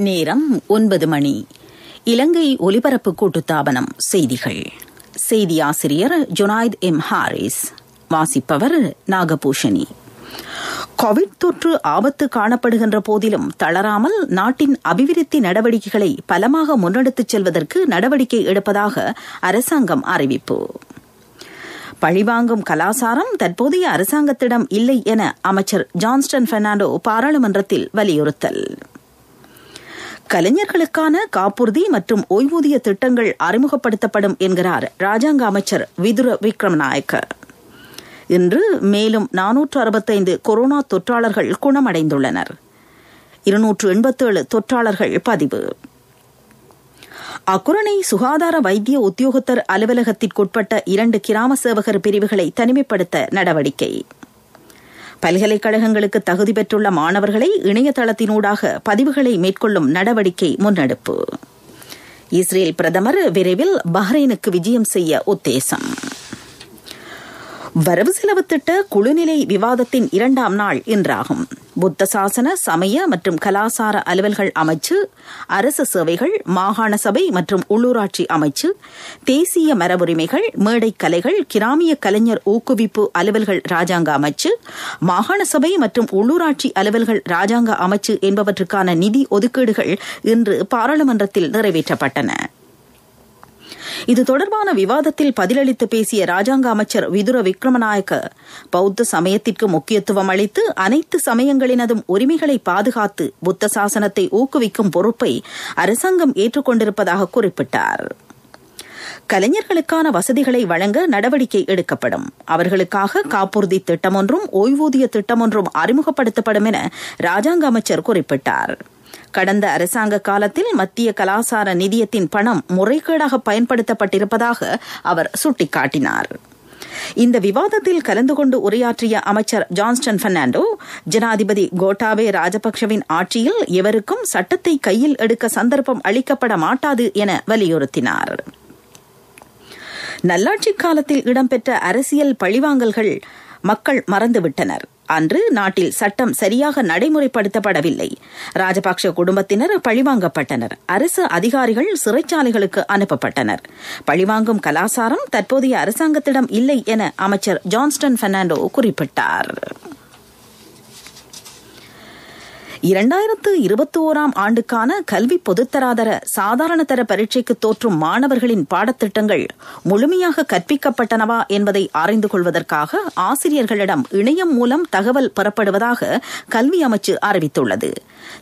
நேரம் 9 மணி. இலங்கை ஒலிபரப்பு கூட்டுத்தாபனம் செய்திகள். செய்தி ஆசிரியர் ஜுனைத் எம் ஹாரிஸ். வாசிப்பவர் நாகபூஷணி. கோவிட் தொற்று ஆபத்து காணப்படுகின்ற போதிலும் தளராமல் நாட்டின் அபிவிருத்தி நடவடிக்கைகளை பலமாக முன்னெடுத்துச் செல்வதற்கு நடவடிக்கை எடுப்பதாக அரசாங்கம் அறிவிப்பு. பழிவாங்கும் கலாசாரம் தற்போதைய அரசாங்கத்திடம் இல்லை என அமைச்சர் ஜான்ஸ்டன் பெர்னாண்டோ பாராளுமன்றத்தில் வலியுறுத்தல். கலைஞர்களுக்கான காப்புறுதி மற்றும் ஓய்வூதிய திட்டங்கள் அறிமுகப்படுத்தப்படும் என்கிறார் ராஜாங்க அமைச்சர் விதுர விக்ரமநாயக்க. இன்று மேலும் 465 கொரோனா தொற்றாளர்கள் குணமடைந்துள்ளனர். 287 தொற்றாளர்கள் பதிவு. அக்குரணை சுகாதார வைத்திய உத்தியோகத்தர் அலுவலகத்திற்குட்பட்ட 2 கிராம சேவகர் பிரிவுகளை தனிமைப்படுத்த நடவடிக்கை. பல்கலைக்கழகங்களுக்கு தகுதி பெற்றுள்ள மாணவர்களை இணையதளத்தினூடாக பதிவுகளை மேற்கொள்ளும் நடவடிக்கை முன்னெடுப்பு. இஸ்ரேல் பிரதமர் விரைவில் பஹ்ரைனுக்கு விஜயம் செய்ய உத்தேசம். வரவு செலவு திட்ட குழுநிலை விவாதத்தின் 2ஆம் நாள் இன்றாகும். புத்த சாசன சமய மற்றும் கலாசார அலுவல்கள் அமைச்சு, அரசு சேவைகள், மாகாண சபை மற்றும் உள்ளூராட்சி அமைச்சு, தேசிய மரபுரிமைகள், மேடை கலைகள், கிராமிய கலைஞர் ஊக்குவிப்பு அலுவல்கள் ராஜாங்க அமைச்சு, மாகாண சபை மற்றும் உள்ளூராட்சி அலுவல்கள் ராஜாங்க அமைச்சு என்பவற்றுக்கான நிதி ஒதுக்கீடுகள் இன்று பாராளுமன்றத்தில் நிறைவேற்றப்பட்டன. இது தொடர்பான விவாதத்தில் பதிலளித்து பேசிய ராஜாங்க அமைச்சர் விதுர விக்ரமநாயக்க, பௌத்த சமயத்திற்கு முக்கியத்துவம் அளித்து அனைத்து சமயங்களினதும் உரிமைகளை பாதுகாத்து புத்த சாசனத்தை ஊக்குவிக்கும் பொறுப்பை அரசாங்கம் ஏற்றுக்கொண்டிருப்பதாக குறிப்பிட்டார். கலைஞர்களுக்கான வசதிகளை வழங்க நடவடிக்கை எடுக்கப்படும். அவர்களுக்காக காப்புறுதி திட்டம் ஒன்றும் ஓய்வூதிய திட்டம் ஒன்றும் அறிமுகப்படுத்தப்படும் என ராஜாங்க அமைச்சர் குறிப்பிட்டார். கடந்த அரசாங்க காலத்தில் மத்திய கலாசார நிதியத்தின் பணம் முறைகேடாக பயன்படுத்தப்பட்டிருப்பதாக அவர் சுட்டிக்காட்டினார். இந்த விவாதத்தில் கலந்து கொண்டு உரையாற்றிய அமைச்சர் ஜான்ஸ்டன் பெர்னாண்டோ, ஜனாதிபதி கோட்டாபே ராஜபக்சவின் ஆட்சியில் எவருக்கும் சட்டத்தை கையில் எடுக்க சந்தர்ப்பம் அளிக்கப்பட மாட்டாது என வலியுறுத்தினார். நல்லாட்சி காலத்தில் இடம்பெற்ற அரசியல் பழிவாங்கல்கள் மக்கள் மறந்துவிட்டனர். அன்று நாட்டில் சட்டம் சரியாக நடைமுறைப்படுத்தப்படவில்லை. ராஜபக்ஷ குடும்பத்தினர் பழிவாங்கப்பட்டனர். அரசு அதிகாரிகள் சிறைச்சாலைகளுக்கு அனுப்பப்பட்டனர். பழிவாங்கும் கலாசாரம் தற்போதைய அரசாங்கத்திடம் இல்லை என அமைச்சர் ஜான்ஸ்டன் பெர்னாண்டோ குறிப்பிட்டார். 2021ஆம் ஆண்டுக்கான கல்வி பொதுத்தராதர சாதாரண தர பரீட்சைக்கு தோற்றும் மாணவர்களின் பாடத்திட்டங்கள் முழுமையாக கற்பிக்கப்பட்டனவா என்பதை அறிந்து கொள்வதற்காக ஆசிரியர்களிடம் இணையம் மூலம் தகவல் பெறப்படுவதாக கல்வி அமைச்சு அறிவித்துள்ளது.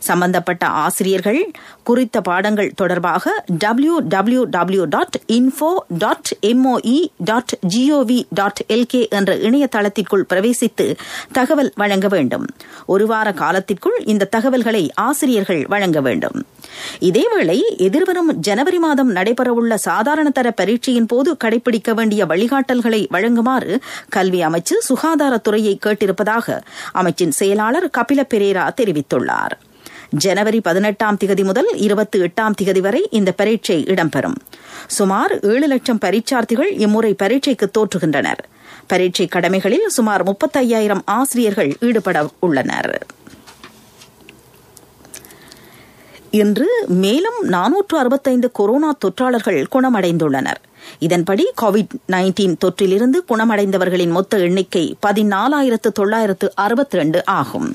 சம்பந்தப்பட்ட ஆசிரியர்கள் குறித்த பாடங்கள் தொடர்பாக www.info.moe.gov.lk என்ற இணையதளத்திற்குள் பிரவேசித்து தகவல் வழங்க வேண்டும். ஒரு வார காலத்திற்குள் இந்த தகவல்களை ஆசிரியர்கள் வழங்க வேண்டும். இதேவேளை எதிர்வரும் ஜனவரி மாதம் நடைபெறவுள்ள சாதாரண தர பரீட்சையின் போது கடைபிடிக்க வேண்டிய வழிகாட்டல்களை வழங்குமாறு கல்வி அமைச்சு சுகாதாரத்துறையை கேட்டிருப்பதாக அமைச்சின் செயலாளர் கபில பெரேரா தெரிவித்துள்ளார். ஜனவரி 18ஆம் திகதி முதல் 28ஆம் திகதி வரை இந்த பரீட்சை இடம்பெறும். சுமார் 7 லட்சம் பரீட்சார்த்திகள் இம்முறை பரீட்சைக்கு தோற்றுகின்றனர். பரீட்சை கடமைகளில் சுமார் 35,000 ஆசிரியர்கள் ஈடுபட உள்ளனர். இன்று மேலும் 465 கொரோனா தொற்றாளர்கள் குணமடைந்துள்ளனர். இதன்படி கோவிட்-19 தொற்றிலிருந்து குணமடைந்தவர்களின் மொத்த எண்ணிக்கை 14,962 ஆகும்.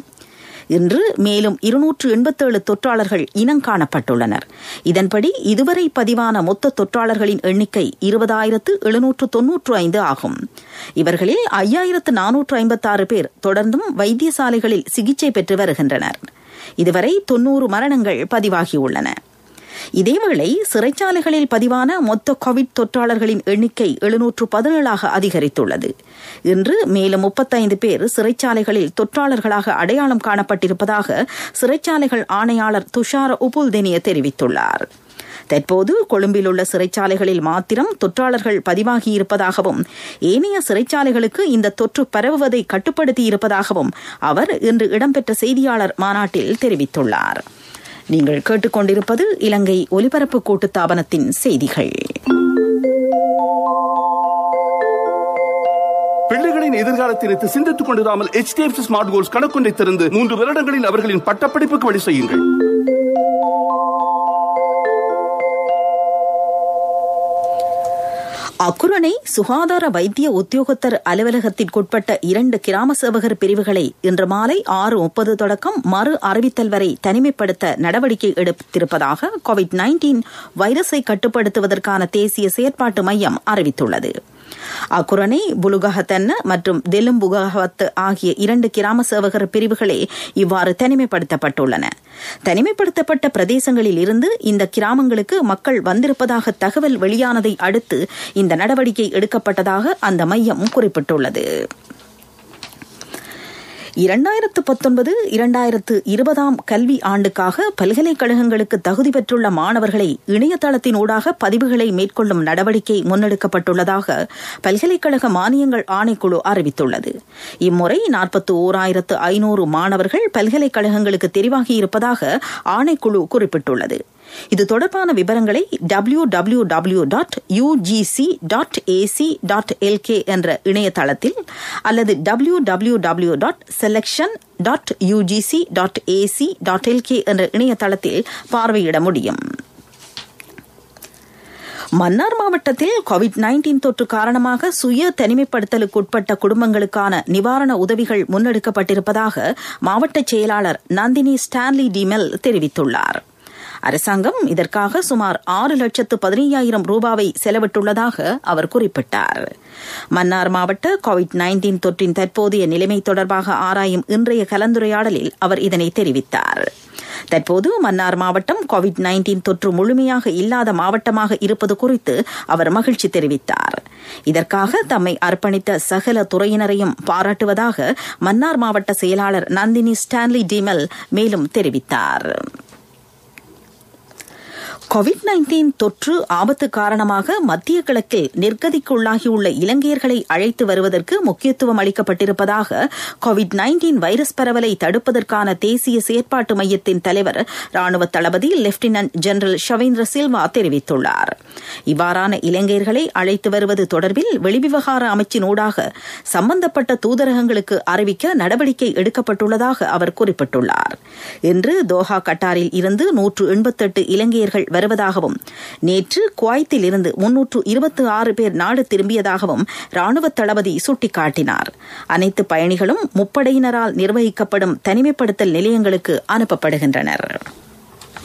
இன்று மேலும் 287 தொற்றாளர்கள் இனங்காணப்பட்டுள்ளனர். இதன்படி இதுவரை பதிவான மொத்த தொற்றாளர்களின் எண்ணிக்கை 20,795 ஆகும். இவர்களில் 5,456 பேர் தொடர்ந்தும் வைத்தியசாலைகளில் சிகிச்சை பெற்று வருகின்றனர். இதுவரை 90 மரணங்கள் பதிவாகியுள்ளன. இதேவேளை சிறைச்சாலைகளில் பதிவான மொத்த கோவிட் தொற்றாளர்களின் எண்ணிக்கை 717 அதிகரித்துள்ளது. இன்று மேலும் 35 பேர் சிறைச்சாலைகளில் தொற்றாளர்களாக அடையாளம் காணப்பட்டிருப்பதாக சிறைச்சாலைகள் ஆணையாளர் துஷார உபுல்தெனிய தெரிவித்துள்ளார். தற்போது கொழும்பில் உள்ள சிறைச்சாலைகளில் மாத்திரம் தொற்றாளர்கள் பதிவாகியிருப்பதாகவும் ஏனைய சிறைச்சாலைகளுக்கு இந்த தொற்று பரவுவதை கட்டுப்படுத்தியிருப்பதாகவும் அவர் இன்று இடம்பெற்ற செய்தியாளர் மாநாட்டில் தெரிவித்துள்ளார். நீங்கள் கேட்டுக்கொண்டிருப்பது இலங்கை ஒலிபரப்பு கூட்டுத்தாபனத்தின் செய்திகள். பிள்ளைகளின் எதிர்காலத்திற்கு சிந்தித்துக் கொண்டிராமல் HDFC ஸ்மார்ட் கோல்ஸ் கணக்கொன்றை திறந்து 3 வருடங்களில் அவர்களின் பட்டப்படிப்புக்கு வழி செய்யுங்கள். அக்குரணை சுகாதார வைத்திய உத்தியோகத்தர் அலுவலகத்திற்குட்பட்ட 2 கிராம சேவகர் பிரிவுகளை இன்று மாலை 6:30 தொடக்கம் மறு அறிவித்தல் வரை தனிமைப்படுத்த நடவடிக்கை எடுத்திருப்பதாக COVID-19 வைரஸை கட்டுப்படுத்துவதற்கான தேசிய செயற்பாட்டு மையம் அறிவித்துள்ளது. அக்குரணை புலுகஹத்தன்ன மற்றும் தெலும்புகஹவத் ஆகிய 2 கிராம சேவகர் பிரிவுகளே இவ்வாறு தனிமைப்படுத்தப்பட்டுள்ளன. தனிமைப்படுத்தப்பட்ட பிரதேசங்களில் இருந்து இந்த கிராமங்களுக்கு மக்கள் வந்திருப்பதாக தகவல் வெளியானதை அடுத்து இந்த நடவடிக்கை எடுக்கப்பட்டதாக அந்த மையம் குறிப்பிட்டுள்ளது. 2019-2020 கல்வி ஆண்டுக்காக பல்கலைக்கழகங்களுக்கு தகுதி பெற்றுள்ள மாணவர்களை இணையதளத்தினூடாக பதிவுகளை மேற்கொள்ளும் நடவடிக்கை முன்னெடுக்கப்பட்டுள்ளதாக பல்கலைக்கழக மானியங்கள் ஆணைக்குழு அறிவித்துள்ளது. இம்முறை 41,500 மாணவர்கள் பல்கலைக்கழகங்களுக்கு தெரிவாகியிருப்பதாக ஆணைக்குழு குறிப்பிட்டுள்ளது. இது தொடர்பான விவரங்களை www.ugc.ac.lk என்ற இணையதளத்தில் அல்லது www.selection.ugc.ac.lk என்ற இணையதளத்தில் பார்வையிட முடியும். மன்னார் மாவட்டத்தில் COVID-19 தொற்று காரணமாக சுய தனிமைப்படுத்தலுக்குட்பட்ட குடும்பங்களுக்கான நிவாரண உதவிகள் முன்னெடுக்கப்பட்டிருப்பதாக மாவட்ட செயலாளர் நந்தினி ஸ்டான்லி டிமெல் தெரிவித்துள்ளார். அரசாங்கம் இதற்காக சுமார் 6,15,000 ரூபாவை செலவிட்டுள்ளதாக அவர் குறிப்பிட்டார். மன்னார் மாவட்ட COVID-19 தொற்றின் தற்போதைய நிலைமை தொடர்பாக ஆராயும் இன்றைய கலந்துரையாடலில் அவர் இதனை தெரிவித்தார். தற்போது மன்னார் மாவட்டம் COVID-19 தொற்று முழுமையாக இல்லாத மாவட்டமாக இருப்பது குறித்து அவர் மகிழ்ச்சி தெரிவித்தார். இதற்காக தம்மை அர்ப்பணித்த சகல துறையினரையும் பாராட்டுவதாக மன்னார் மாவட்ட செயலாளர் நந்தினி ஸ்டான்லி டிமெல் மேலும் தெரிவித்தார். COVID-19 தொற்று ஆபத்து காரணமாக மத்திய கிழக்கில் நிர்கதிக்குள்ளாகியுள்ள இலங்கையர்களை அழைத்து வருவதற்கு முக்கியத்துவம் அளிக்கப்பட்டிருப்பதாக COVID-19 வைரஸ் பரவலை தடுப்பதற்கான தேசிய செயற்பாட்டு மையத்தின் தலைவர் ராணுவ தளபதி லெப்டினன்ட் ஜெனரல் ஷவேந்திர சில்வா தெரிவித்துள்ளார். இவ்வாறான இலங்கையர்களை அழைத்து வருவது தொடர்பில் வெளிவிவகார அமைச்சினூடாக சம்பந்தப்பட்ட தூதரகங்களுக்கு அறிவிக்க நடவடிக்கை எடுக்கப்பட்டுள்ளதாக அவர் குறிப்பிட்டுள்ளார். இன்று தோஹா கட்டாரில் இருந்து 188 இலங்கையர்கள் வருவதாகவும் நேற்று குவைத்தில் இருந்து 326 பேர் நாடு திரும்பியதாகவும் ராணுவ தளபதி சுட்டிக்காட்டினார். அனைத்து பயணிகளும் முப்படையினரால் நிர்வகிக்கப்படும் தனிமைப்படுத்தல் நிலையங்களுக்கு அனுப்பப்படுகின்றனர்.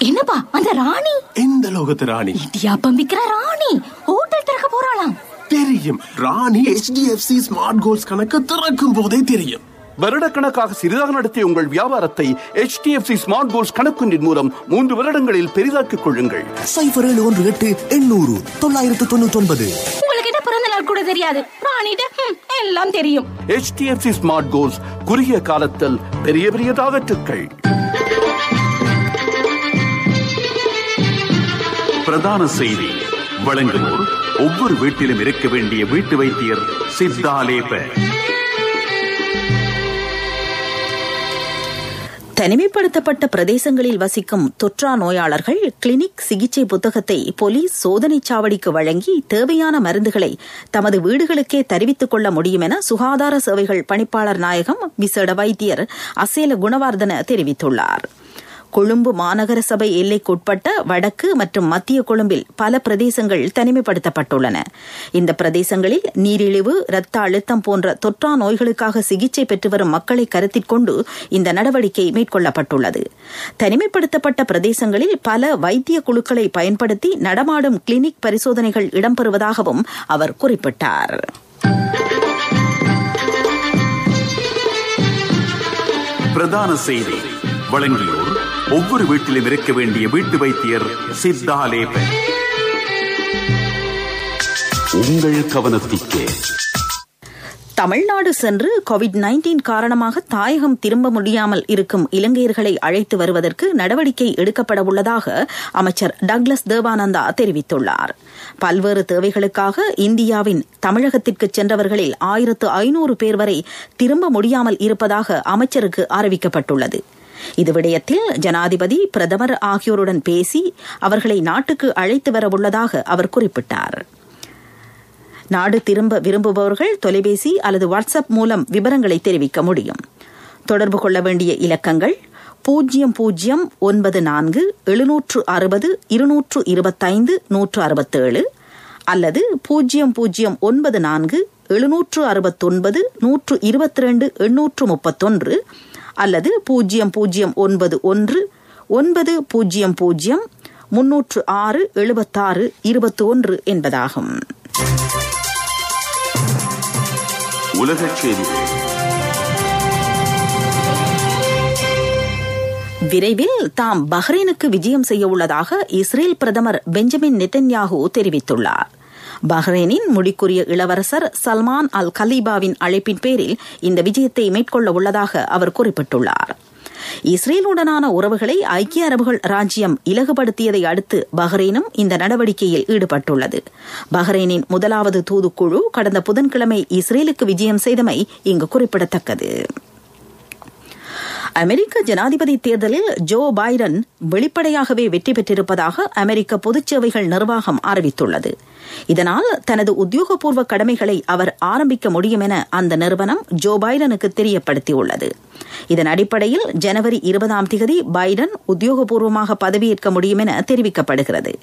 என்னப்பா அந்த ராணி? எந்த லோகத்து ராணி? இடியாப்பம் விக்கிற ராணி ஹோட்டல் திறக்க போறாளாம். தெரியும். ராணி HDFC ஸ்மார்ட் கோல்ஸ் கணக்கு திறக்கும் போதே தெரியும். வருடக்கணக்காக சிறிதாக நடத்திய உங்கள் வியாபாரத்தை HDFC ஸ்மார்ட் கோல்ஸ் கணக்கொன்றின் மூலம் 3 வருடங்களில் பெரிதாக்கிக் கொள்ளுங்கள். 0718-800-999. உங்களுக்கு பிறந்த நாள் கூட தெரியாது, ராணிட்ட எல்லாம் தெரியும். HDFC ஸ்மார்ட் கோல்ஸ் குறுகிய காலத்தில் பெரிய பெரிய டார்கெட்டுகள். பிரதான செய்தி வழங்குவோர் ஒவ்வொரு வீட்டிலும் இருக்க வேண்டிய வீட்டு வைத்தியர் சித்தாலேப. தனிமைப்படுத்தப்பட்ட பிரதேசங்களில் வசிக்கும் தொற்றா நோயாளர்கள் கிளினிக் சிகிச்சை புத்தகத்தை போலீஸ் சோதனைச் சாவடிக்கு வழங்கி தேவையான மருந்துகளை தமது வீடுகளுக்கே தெரிவித்துக் கொள்ள முடியும் என சுகாதார சேவைகள் பணிப்பாளர் நாயகம் விசேட வைத்தியர் அசேல குணவர்தன தெரிவித்துள்ளார். கொழும்பு மாநகர சபை எல்லைக்குட்பட்ட வடக்கு மற்றும் மத்திய கொழும்பில் பல பிரதேசங்கள் தனிமைப்படுத்தப்பட்டுள்ளன. இந்த பிரதேசங்களில் நீரிழிவு, இரத்த அழுத்தம் போன்ற தொற்றா நோய்களுக்காக சிகிச்சை பெற்று வரும் மக்களை கருத்தில் கொண்டு இந்த நடவடிக்கை மேற்கொள்ளப்பட்டுள்ளது. தனிமைப்படுத்தப்பட்ட பிரதேசங்களில் பல வைத்திய குழுக்களை பயன்படுத்தி நடமாடும் கிளினிக் பரிசோதனைகள் இடம்பெறுவதாகவும் அவர் குறிப்பிட்டார். பிரதான செய்தி வழங்கியோர் ஒவ்வொரு வீட்டிலும் இருக்க வேண்டிய வீட்டு வைத்தியர் சித்தாலேபன். உங்கள் கவனத்திற்கு. தமிழ்நாடு சென்று COVID-19 காரணமாக தாயகம் திரும்ப முடியாமல் இருக்கும் இலங்கையர்களை அழைத்து வருவதற்கு நடவடிக்கை எடுக்கப்பட உள்ளதாக அமைச்சர் டக்ளஸ் தேவானந்தா தெரிவித்துள்ளார். பல்வேறு தேவைகளுக்காக இந்தியாவின் தமிழகத்திற்கு சென்றவர்களில் 1500 பேர் வரை திரும்ப முடியாமல் இருப்பதாக அமைச்சருக்கு அறிவிக்கப்பட்டுள்ளது. இது விடயத்தில் ஜனாதிபதி, பிரதமர் ஆகியோருடன் பேசி அவர்களை நாட்டுக்கு அழைத்து வரவுள்ளதாக அவர் குறிப்பிட்டார். நாடு திரும்ப விரும்புபவர்கள் தொலைபேசி அல்லது வாட்ஸ்அப் மூலம் விவரங்களை தெரிவிக்க முடியும். தொடர்பு கொள்ள வேண்டிய இலக்கங்கள் 0094 760 225 167 அல்லது 0094 769 122 831 அல்லது 0091 900 306 76 21 என்பதாகும். உலகச் செய்திகள். விரைவில் தாம் பஹ்ரைனுக்கு விஜயம் செய்ய உள்ளதாக இஸ்ரேல் பிரதமர் பெஞ்சமின் நெத்தன்யாஹூ தெரிவித்துள்ளார். பஹ்ரைனின் முடிக்குரிய இளவரசர் சல்மான் அல் கலீபாவின் அழைப்பின் பேரில் இந்த விஜயத்தை மேற்கொள்ள உள்ளதாக அவர் குறிப்பிட்டுள்ளார். இஸ்ரேலுடனான உறவுகளை ஐக்கிய அரபுகள் ராஜ்யம் இலகுபடுத்தியதை அடுத்து பஹ்ரைனும் இந்த நடவடிக்கையில் ஈடுபட்டுள்ளது. பஹ்ரைனின் முதலாவது தூதுக்குழு கடந்த புதன்கிழமை இஸ்ரேலுக்கு விஜயம் செய்தமை இங்கு குறிப்பிடத்தக்கது. அமெரிக்க ஜனாதிபதி தேர்தலில் ஜோ பைடன் வெளிப்படையாகவே வெற்றி பெற்றிருப்பதாக அமெரிக்க பொதுச்சேவைகள் நிர்வாகம் அறிவித்துள்ளது. இதனால் தனது உத்தியோகபூர்வ கடமைகளை அவர் ஆரம்பிக்க முடியும் என அந்த நிறுவனம் ஜோ பைடனுக்கு தெரியப்படுத்தியுள்ளது. இதன் அடிப்படையில் ஜனவரி 20 பைடன் உத்தியோகபூர்வமாக பதவியேற்க முடியும் என தெரிவிக்கப்படுகிறது.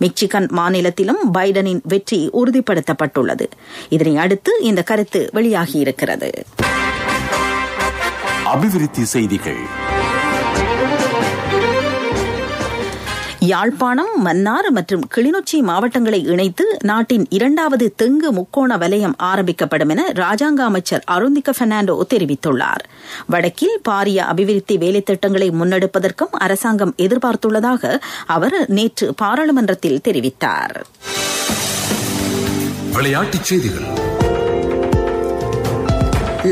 மிச்சிகன் மாநிலத்திலும் பைடனின் வெற்றி உறுதிப்படுத்தப்பட்டுள்ளது. இதனை அடுத்து இந்த கருத்து வெளியாகியிருக்கிறது. அபிவிருத்தி செய்திகள். யாழ்ப்பாணம், மன்னார் மற்றும் கிளிநொச்சி மாவட்டங்களை இணைத்து நாட்டின் 2வது தெங்கு முக்கோண வலயம் ஆரம்பிக்கப்படும் என ராஜாங்க அமைச்சர் அருந்திக பெர்னாண்டோ தெரிவித்துள்ளார். வடக்கில் பாரிய அபிவிருத்தி வேலைத்திட்டங்களை முன்னெடுப்பதற்கும் அரசாங்கம் எதிர்பார்த்துள்ளதாக அவர் நேற்று பாராளுமன்றத்தில் தெரிவித்தார். விளையாட்டுச் செய்திகள்.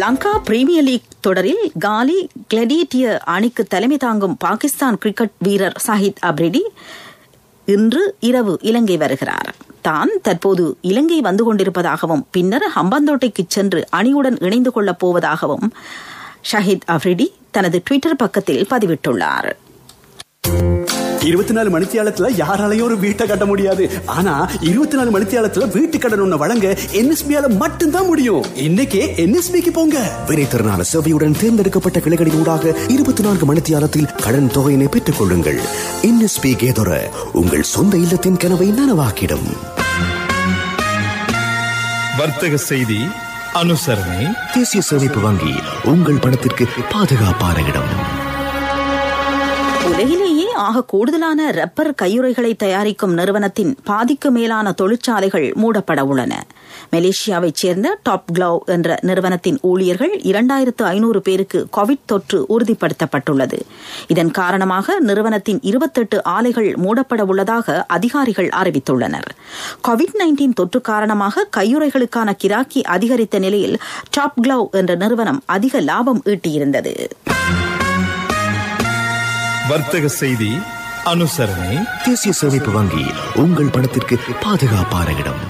லங்கா பிரீமியர் லீக் தொடரில் காலி கிளடியேட்டியர் அணிக்கு தலைமை தாங்கும் பாகிஸ்தான் கிரிக்கெட் வீரர் ஷாஹித் அப்ரிடி இன்று இரவு இலங்கை வருகிறார். தான் தற்போது இலங்கை வந்து கொண்டிருப்பதாகவும் பின்னர் ஹம்பாந்தோட்டைக்கு சென்று அணியுடன் இணைந்து கொள்ளப் போவதாகவும் ஷாஹித் அப்ரிடி தனது ட்விட்டர் பக்கத்தில் பதிவிட்டுள்ளார். 24 மணித்தியாலத்துல யாராலையும் ஒரு வீட்டை கட்ட முடியாது. ஆனா 24 மணித்தியாலத்துல வீட்டு கடன் ஒண்ணு வழங்க NSBயால மட்டும்தான் முடியும். இன்னைக்கே NSBக்கு போங்க. வினைத்திறனான சேவையுடன் தேர்ந்தெடுக்கப்பட்ட கிளைகளின் ஊடாக 24 மணித்தியாலத்தில் கடன் தொகையினை பெற்றுக் கொள்ளுங்கள். NSB கேதொர உங்கள் சொந்த இல்லத்தின் கனவை நனவாக்கிடும். வர்த்தக செய்தி அனுசரணை. தேசிய சேமிப்பு வங்கி உங்கள் பணத்திற்கு பாதுகாப்பான இடம். உலகிலேயே ஆக கூடுதலான ரப்பர் கையுறைகளை தயாரிக்கும் நிறுவனத்தின் பாதிக்கு மேலான தொழிற்சாலைகள் மூடப்பட உள்ளன. மலேசியாவைச் சேர்ந்த டாப் க்ளவ் என்ற நிறுவனத்தின் ஊழியர்கள் 2500 பேருக்கு கோவிட் தொற்று உறுதிப்படுத்தப்பட்டுள்ளது. இதன் காரணமாக நிறுவனத்தின் 28 ஆலைகள் மூடப்பட உள்ளதாக அதிகாரிகள் அறிவித்துள்ளனர். COVID-19 தொற்று காரணமாக கையுறைகளுக்கான கிராக்கி அதிகரித்த நிலையில் டாப் க்ளவ் என்ற நிறுவனம் அதிக லாபம் ஈட்டியிருந்தது. வர்த்தக செய்தி அனுசரணை. தேசிய சேமிப்பு வங்கி உங்கள் பணத்திற்கு பாதுகாப்பான இடம்.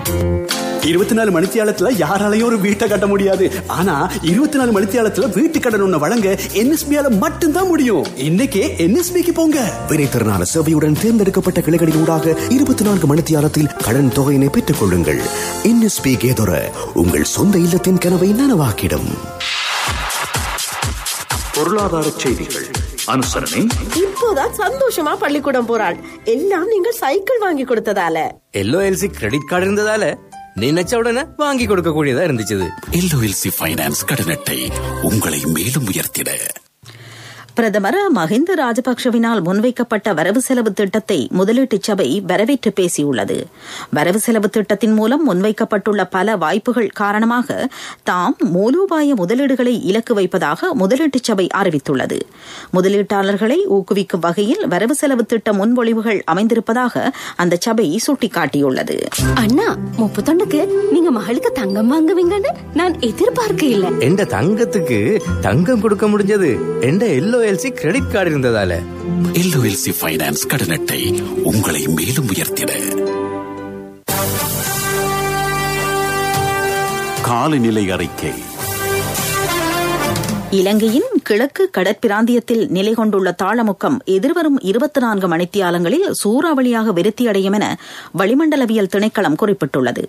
24 மணித்தியாலத்துல யாராலையும் ஒரு வீட்டை கட்ட முடியாது. ஆனா 24 மணித்தியாலத்துல வீட்டு கடன் ஒண்ணு வழங்க NSBயால மட்டும்தான் முடியும். இன்னைக்கே NSBக்கு போங்க. வினைத்திறனான சேவையுடன் தேர்ந்தெடுக்கப்பட்ட கிளைகளின் ஊடாக 24 மணித்தியாலத்தில் கடன் தொகையினை பெற்றுக் கொள்ளுங்கள். NSB கேதொர உங்கள் சொந்த இல்லத்தின் கனவை நனவாக்கிடும். பொருளாதார செய்திகள் அனுசரணை. இப்போதான் சந்தோஷமா பள்ளிக்கூடம் போறாள். எல்லாம் நீங்க சைக்கிள் வாங்கி கொடுத்ததால. LOLC கிரெடிட் கார்டு இருந்ததால நினைச்ச உடனே வாங்கி கொடுக்க கூடியதா இருந்துச்சு. LOLC ஃபைனான்ஸ் கடன் அட்டை உங்களை மேலும் உயர்த்திட. பிரதமர் மஹிந்த ராஜபக்சவினால் முன்வைக்கப்பட்ட வரவு செலவு திட்டத்தை முதலீட்டுச் சபை வரவேற்று பேசியுள்ளது. வரவு செலவு திட்டத்தின் மூலம் முன்வைக்கப்பட்டுள்ள பல வாய்ப்புகள் காரணமாக தாம் மூலோபாய முதலீடுகளை இலக்கு வைப்பதாக முதலீட்டுச் சபை அறிவித்துள்ளது. முதலீட்டாளர்களை ஊக்குவிக்கும் வகையில் வரவு செலவு திட்ட முன்மொழிவுகள் அமைந்திருப்பதாக அந்த சபை சுட்டிக்காட்டியுள்ளது. அண்ணா 31க்கு நீங்க மகளுக்கு தங்கம் வாங்குவீங்கன்னு நான் எதிர்பார்க்க இல்ல. எந்த தங்கத்துக்கு தங்கம் கொடுக்க முடிஞ்சது எந்த LOLC கிரெடிட் கார்டு இருந்ததால. LOLC ஃபைனான்ஸ் கடன் அட்டை உங்களை மேலும் உயர்த்திட. காலநிலை அறிக்கை. இலங்கையின் கிழக்கு கடற்பிராந்தியத்தில் நிலை கொண்டுள்ள தாளமுக்கம் எதிர்வரும் 24 மணித்தியாலங்களில் சூறாவளியாக விருத்தியடையும் என வளிமண்டலவியல் திணைக்களம் குறிப்பிட்டுள்ளது.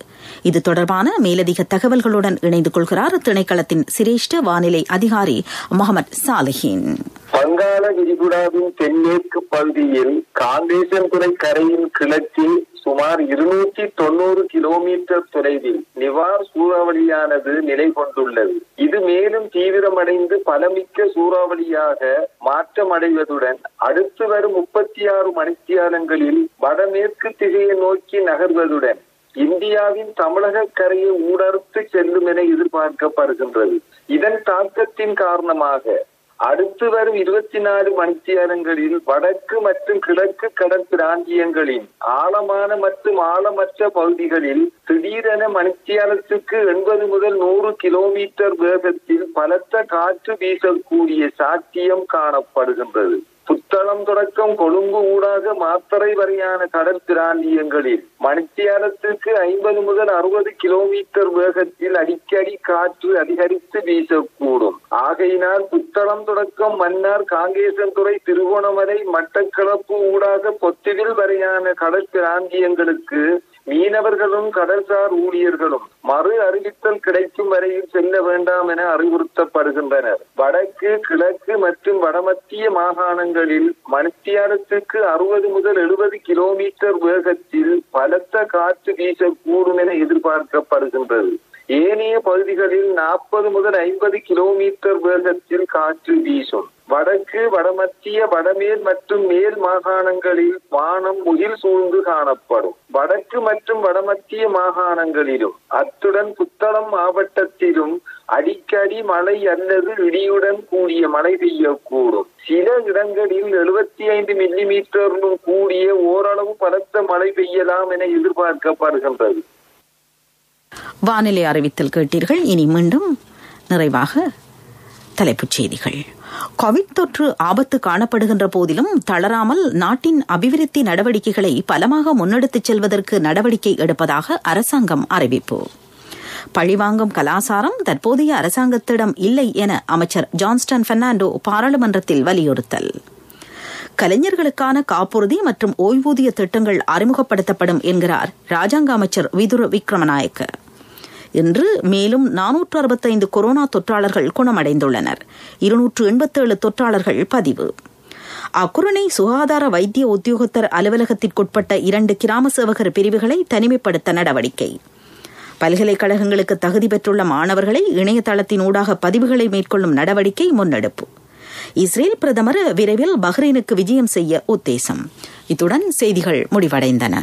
இது தொடர்பான மேலதிக தகவல்களுடன் இணைந்து கொள்கிறார் திணைக்களத்தின் சிரேஷ்ட வானிலை அதிகாரி முகமது சாலிஹின். வங்காள விரிகுடாவின் தென்மேற்கு பகுதியில் காங்கேசன்துறை கரையின் கிழக்கில் சுமார் 290 கிலோமீட்டர் தொலைவில் நிவார் சூறாவளியானது நிலை கொண்டுள்ளது. இது மேலும் தீவிரமடைந்து பலமிக்க சூறாவளியாக மாற்றமடைவதுடன் அடுத்து வரும் 36 மணித்தியாலங்களில் வடமேற்கு திசையை நோக்கி நகர்வதுடன் இந்தியாவின் தமிழக கரையை ஊடறுத்து செல்லும் என எதிர்பார்க்கப்படுகின்றது. இதன் தாக்கத்தின் காரணமாக அடுத்து வரும் 24 மணித்தியாலங்களில் வடக்கு மற்றும் கிழக்கு கடற்பிராந்தியங்களின் ஆழமான மற்றும் ஆழமற்ற பகுதிகளில் திடீரென மணித்தியாலத்துக்கு 80 முதல் 100 கிலோமீட்டர் வேகத்தில் பலத்த காற்று வீசக்கூடிய சாத்தியம் காணப்படுகின்றது. புத்தளம் தொடக்கம் கொழும்பு ஊடாக மாத்தறை வரையான கடற்பிராந்தியங்களில் மணித்தியாலத்திற்கு 50 முதல் 60 கிலோமீட்டர் வேகத்தில் அடிக்கடி காற்று அதிகரித்து வீசக்கூடும். ஆகையினால் புத்தளம் தொடக்கம் மன்னார், காங்கேசன்துறை, திருகோணமலை, மட்டக்களப்பு ஊடாக பொத்துவில் வரையான கடற்பிராந்தியங்களுக்கு மீனவர்களும் கடல்சார் ஊழியர்களும் மறு அறிவித்தல் கிடைக்கும் வரையில் செல்ல வேண்டாம் என அறிவுறுத்தப்படுகின்றனர். வடக்கு, கிழக்கு மற்றும் வடமத்திய மாகாணங்களில் மணித்தியாலத்துக்கு 60 முதல் 70 கிலோமீட்டர் வேகத்தில் பலத்த காற்று வீசக்கூடும் என எதிர்பார்க்கப்படுகின்றது. ஏனைய பகுதிகளில் 40 முதல் 50 கிலோமீட்டர் வேகத்தில் காற்று வீசும். வடக்கு, வடமத்திய, வடமேல் மற்றும் மேல் மாகாணங்களில் வானம் முகில் சூழ்ந்து காணப்படும். வடக்கு மற்றும் வடமத்திய மாகாணங்களிலும் அத்துடன் புத்தளம் மாவட்டத்திலும் அடிக்கடி மழை அல்லது இடியுடன் கூடிய மழை பெய்யக்கூடும். சில இடங்களில் 75 மில்லிமீட்டருடன் கூடிய ஓரளவு பலத்த மழை பெய்யலாம் என எதிர்பார்க்கப்படுகின்றது. வானிலை அறிவித்தல் கேட்டீர்கள். இனி மீண்டும் நிறைவாக தலைப்புச் செய்திகள். கோவிட் தொற்று ஆபத்து காணப்படுகின்ற போதிலும் தளராமல் நாட்டின் அபிவிருத்தி நடவடிக்கைகளை பலமாக முன்னெடுத்துச் செல்வதற்கு நடவடிக்கை எடுப்பதாக அரசாங்கம் அறிவிப்பு. பழிவாங்கும் கலாசாரம் தற்போதைய அரசாங்கத்திடம் இல்லை என அமைச்சர் ஜான்ஸ்டன் பெர்னாண்டோ பாராளுமன்றத்தில் வலியுறுத்தல். கலைஞர்களுக்கான காப்புறுதி மற்றும் ஓய்வூதிய திட்டங்கள் அறிமுகப்படுத்தப்படும் என்கிறார் ராஜாங்க அமைச்சர் விதுர விக்ரமநாயக்க. இன்று மேலும் 465 கொரோனா தொற்றாளர்கள் குணமடைந்துள்ளனர். 287 தொற்றாளர்கள் பதிவு. அக்குரணை சுகாதார வைத்திய உத்தியோகத்தர் அலுவலகத்திற்குட்பட்ட 2 கிராம சேவகர் பிரிவுகளை தனிமைப்படுத்த நடவடிக்கை. பல்கலைக்கழகங்களுக்கு தகுதி பெற்றுள்ள மாணவர்களை இணையதளத்தினூடாக பதிவுகளை மேற்கொள்ளும் நடவடிக்கை முன்னெடுப்பு. இஸ்ரேல் பிரதமர் விரைவில் பஹ்ரைனுக்கு விஜயம் செய்ய உத்தேசம். இத்துடன் செய்திகள் முடிவடைந்தன.